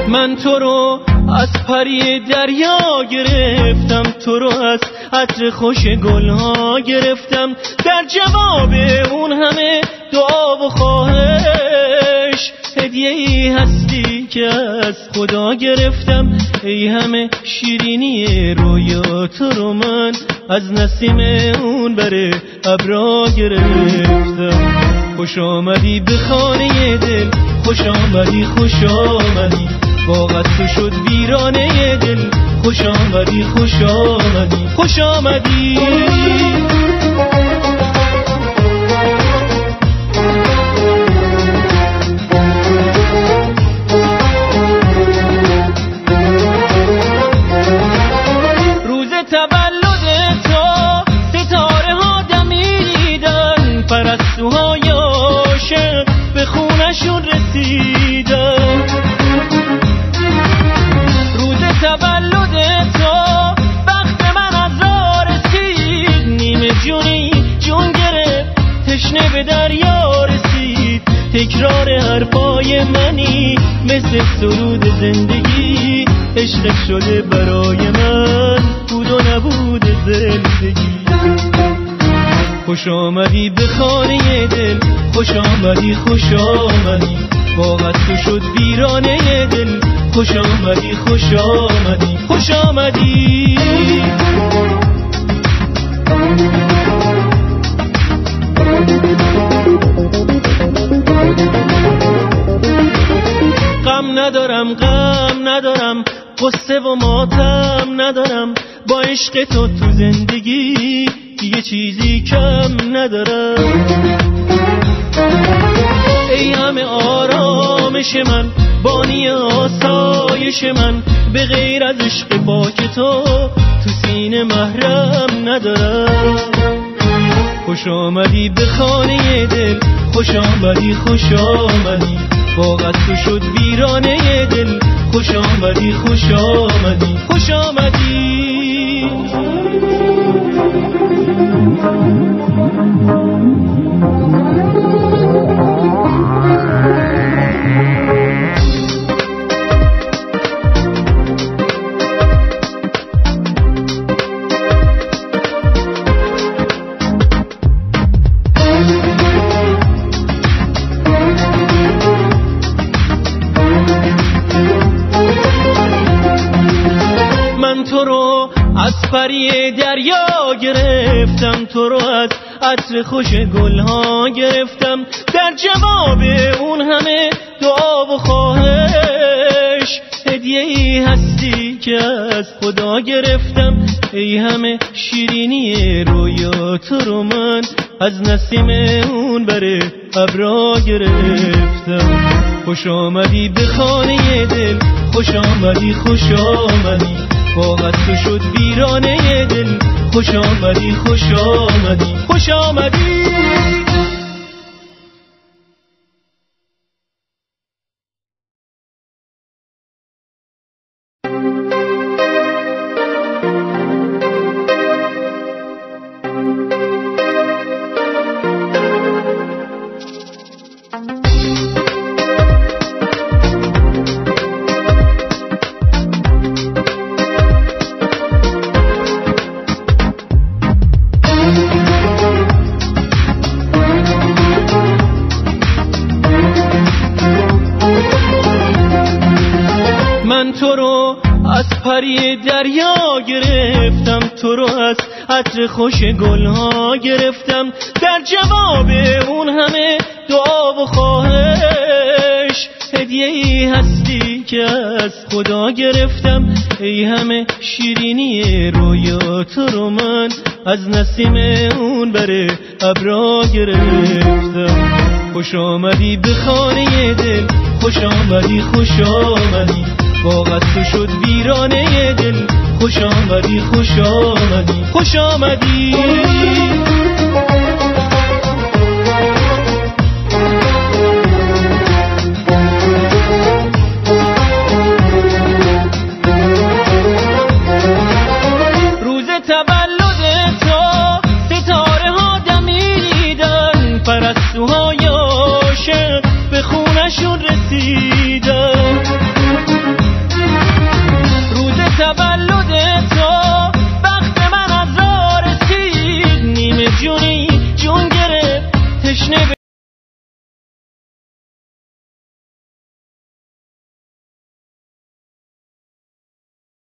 من تو رو از پری دریا گرفتم، تو رو از عطر خوش گلها گرفتم، در جواب اون همه دعا و خواهش هدیه‌ای هستی که از خدا گرفتم. ای همه شیرینی رویا تو رو من از نسیم اون بر ابرا گرفتم. خوش آمدی به خانه دل، خوش آمدی خوش آمدی، باغت تو شد ویرانه دل، خوش آمدی خوش آمدی خوش آمدی. روز تولد تو ستاره ها دمیدن، پرستوهای عاشق به خونشون رسیدن. تولد تو وقت من از راه رسید، نیمه جونی جون گرفت تشنه به دریا رسید. تکرار حرفای منی مثل سرود زندگی، عشق شده برای من بود و نبود زندگی. خوش آمدی به خانه دل، خوش آمدی خوش آمدی، باغت تو شد ویرانه دل، خوش آمدی خوش آمدی خوش آمدی. غم ندارم قصه و ماتم ندارم، با عشق تو زندگی دیگه چیزی کم ندارم. ای همه آرامش من، بانی آسایش من، به غیر از عشق پاک تو سینه محرم ندارم. خوش آمدی به خانه دل، خوش آمدی خوش آمدی، باغت تو شد ویرانه دل، خوش آمدی خوش آمدی خوش آمدی. من تو رو از پری دریا گرفتم، تو رو از عطر خوش گلها گرفتم، در جواب اون همه دعا و خواهش هدیه‌ای هستی که از خدا گرفتم. ای همه شیرینی رویا تو رو من از نسیم اون بر ابرا گرفتم. خوش آمدی به خانه دل، خوش آمدی خوش آمدی، باغت تو شد ویرانه دل، خوش آمدی خوش آمدی خوش آمدی. من تو رو از پری دریا گرفتم، تو رو از عطر خوش گلها گرفتم، در جواب اون همه دعا و خواهش هدیه‌ای هستی که از خدا گرفتم. ای همه شیرینی رویا تو رو من از نسیم اون بر ابرا گرفتم. خوش آمدی به خانه دل، خوش آمدی خوش آمدی، باغت تو شد ویرانه دل خوش آمدی خوش آمدی خوش آمدی